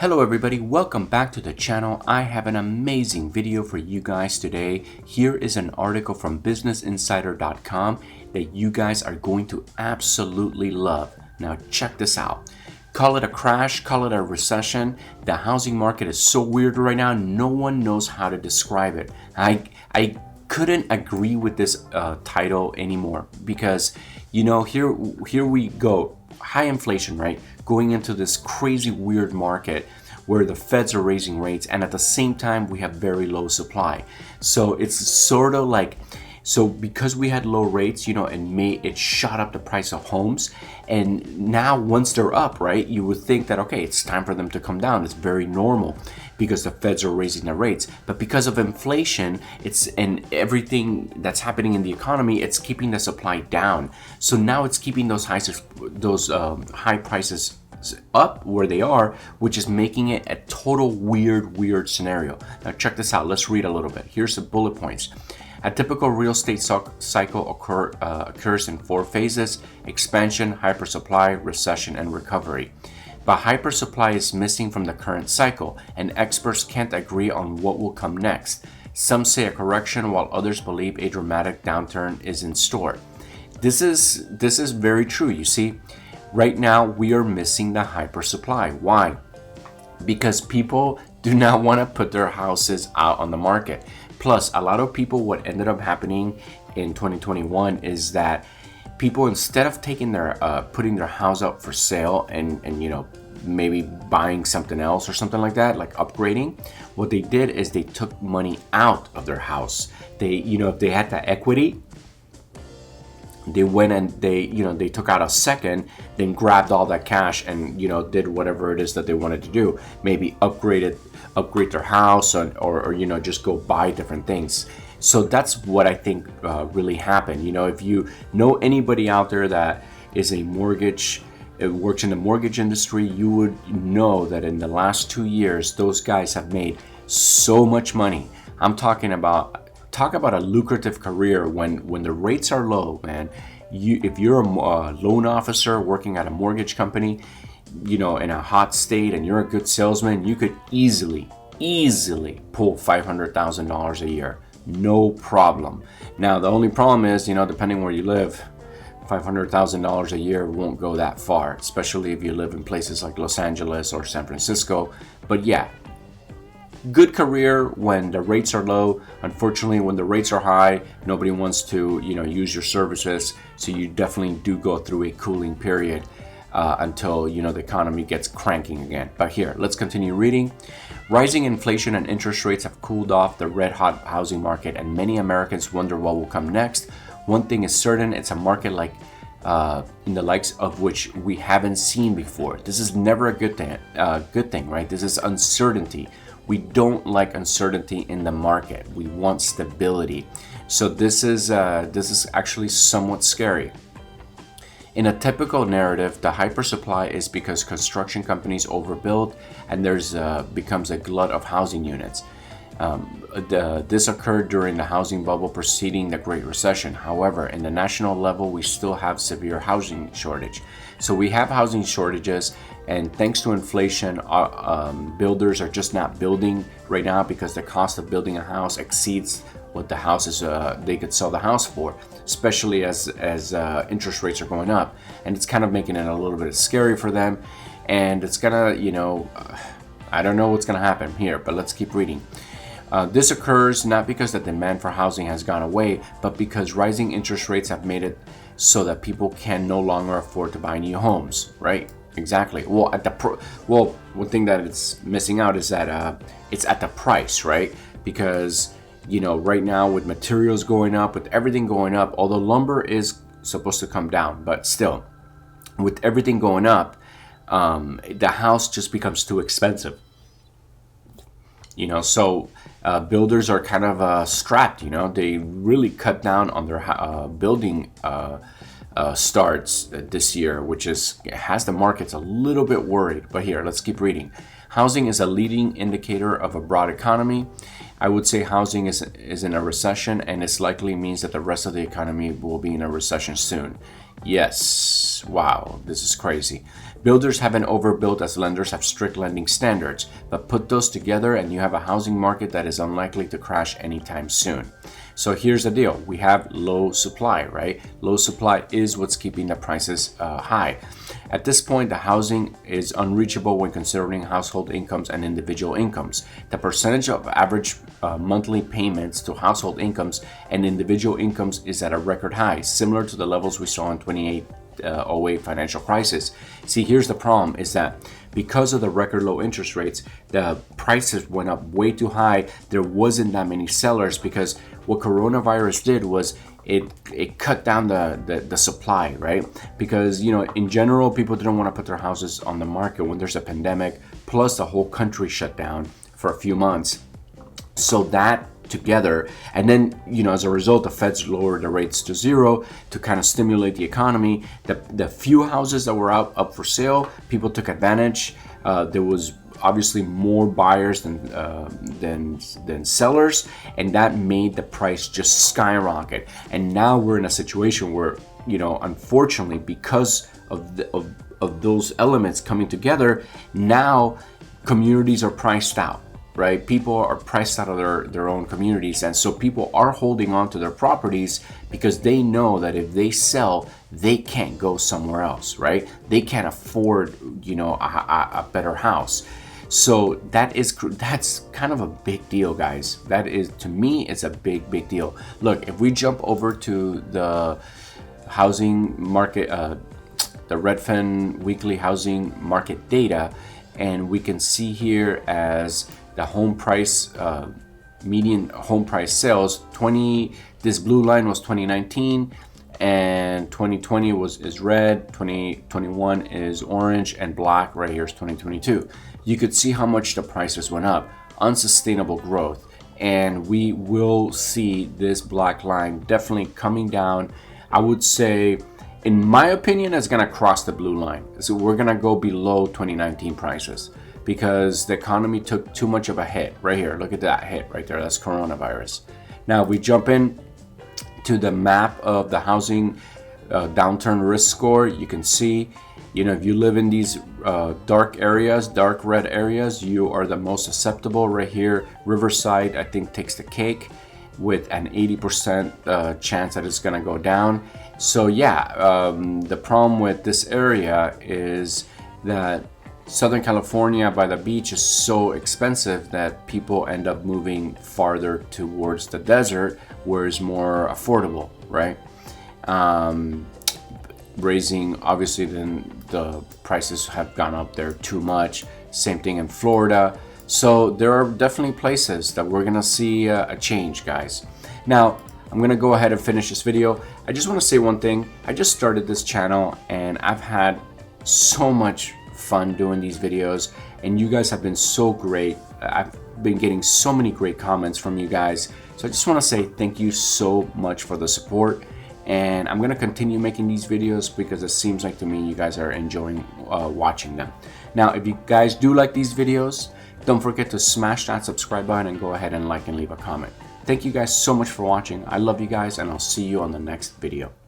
Hello everybody, welcome back to the channel. I have an amazing video for you guys today. Here is an article from businessinsider.com that you guys are going to absolutely love. Now check this out. Call it a crash, call it a recession. The housing market is so weird right now, no one knows how to describe it. I couldn't agree with this title anymore because, you know, here we go. High inflation, right? Going into this crazy weird market where the feds are raising rates and at the same time we have very low supply. So it's sort of like, so because we had low rates, you know, in May, it shot up the price of homes. And now once they're up, right, you would think that, okay, it's time for them to come down. It's very normal because the feds are raising the rates. But because of inflation, and everything that's happening in the economy, it's keeping the supply down. So now it's keeping those high prices up where they are, which is making it a total weird scenario. Now check this out. Let's read a little bit. Here's the bullet points. A typical real estate cycle occurs in 4 phases: expansion, hypersupply, recession, and recovery. But hypersupply is missing from the current cycle, and experts can't agree on what will come next. Some say a correction, while others believe a dramatic downturn is in store. This is very true. You see, right now we are missing the hypersupply. Why? Because people do not want to put their houses out on the market. Plus, a lot of people, what ended up happening in 2021 is that people, instead of taking their putting their house up for sale and you know, maybe buying something else or something like that, like upgrading, what they did is they took money out of their house. They, you know, if they had the equity, they went and they took out a second, then grabbed all that cash and, you know, did whatever it is that they wanted to do. Maybe upgrade their house or you know, just go buy different things. So that's what I think really happened. You know, if you know anybody out there that is works in the mortgage industry, you would know that in the last 2 years, those guys have made so much money. I'm talking about, talk about a lucrative career when the rates are low, man. If you're a loan officer working at a mortgage company, you know, in a hot state, and you're a good salesman, you could easily pull $500,000 a year, no problem. Now the only problem is, you know, depending where you live, $500,000 a year won't go that far, especially if you live in places like Los Angeles or San Francisco. But yeah, good career when the rates are low. Unfortunately, when the rates are high, nobody wants to, you know, use your services. So you definitely do go through a cooling period until, you know, the economy gets cranking again. But here, let's continue reading. Rising inflation and interest rates have cooled off the red-hot housing market, and many Americans wonder what will come next. One thing is certain: it's a market like in the likes of which we haven't seen before. This is never a good thing, right? This is uncertainty. We don't like uncertainty in the market. We want stability. So this is actually somewhat scary. In a typical narrative, the hypersupply is because construction companies overbuild and there's becomes a glut of housing units. This occurred during the housing bubble preceding the Great Recession. However, in the national level, we still have severe housing shortage. So we have housing shortages, and thanks to inflation, builders are just not building right now because the cost of building a house exceeds what the houses they could sell the house for, especially as interest rates are going up. And it's kind of making it a little bit scary for them. And it's gonna, you know, I don't know what's gonna happen here, but let's keep reading. This occurs not because the demand for housing has gone away, but because rising interest rates have made it so that people can no longer afford to buy new homes, right? Exactly. Well, one thing that it's missing out is that it's at the price, right? Because, you know, right now with materials going up, with everything going up, although lumber is supposed to come down, but still, with everything going up, the house just becomes too expensive. You know, so builders are kind of strapped. You know, they really cut down on their building starts this year, which has the markets a little bit worried. But here, let's keep reading. Housing is a leading indicator of a broad economy. I would say housing is in a recession, and this likely means that the rest of the economy will be in a recession soon. Yes, wow, this is crazy. Builders have been overbuilt as lenders have strict lending standards, but put those together and you have a housing market that is unlikely to crash anytime soon. So here's the deal. We have low supply, right? Low supply is what's keeping the prices high. At this point, the housing is unreachable when considering household incomes and individual incomes. The percentage of average monthly payments to household incomes and individual incomes is at a record high, similar to the levels we saw in 2008 financial crisis. See, here's the problem is that because of the record low interest rates, the prices went up way too high. There wasn't that many sellers because what coronavirus did was it cut down the supply, right? Because, you know, in general, people didn't want to put their houses on the market when there's a pandemic, plus the whole country shut down for a few months. So that together, and then, you know, as a result, the Feds lowered the rates to zero to kind of stimulate the economy. The few houses that were up for sale, people took advantage. There was obviously more buyers than sellers, and that made the price just skyrocket. And now we're in a situation where, you know, unfortunately, because of those elements coming together, now communities are priced out. Right? People are priced out of their own communities. And so people are holding on to their properties because they know that if they sell, they can't go somewhere else, right? They can't afford, you know, a better house. So that's kind of a big deal, guys. That is, to me, it's a big deal. Look, if we jump over to the housing market, the Redfin weekly housing market data, and we can see here as the home price, median home price sales, this blue line was 2019, and 2020 is red, 2021 is orange, and black right here is 2022. You could see how much the prices went up, unsustainable growth, and we will see this black line definitely coming down. I would say, in my opinion, it's gonna cross the blue line. So we're gonna go below 2019 prices, because the economy took too much of a hit. Right here, look at that hit right there, that's coronavirus. Now, if we jump in to the map of the housing downturn risk score, you can see, you know, if you live in these dark areas, dark red areas, you are the most susceptible. Right here, Riverside, I think, takes the cake with an 80% chance that it's gonna go down. So yeah, the problem with this area is that Southern California by the beach is so expensive that people end up moving farther towards the desert where it's more affordable, right? Raising, obviously, then the prices have gone up there too much. Same thing in Florida. So there are definitely places that we're gonna see a change, guys. Now, I'm gonna go ahead and finish this video. I just wanna say one thing. I just started this channel and I've had so much fun doing these videos, and you guys have been so great. I've been getting so many great comments from you guys, so I just want to say thank you so much for the support, and I'm going to continue making these videos because it seems like to me you guys are enjoying watching them. Now, if you guys do like these videos, don't forget to smash that subscribe button and go ahead and like and leave a comment. Thank you guys so much for watching. I love you guys, and I'll see you on the next video.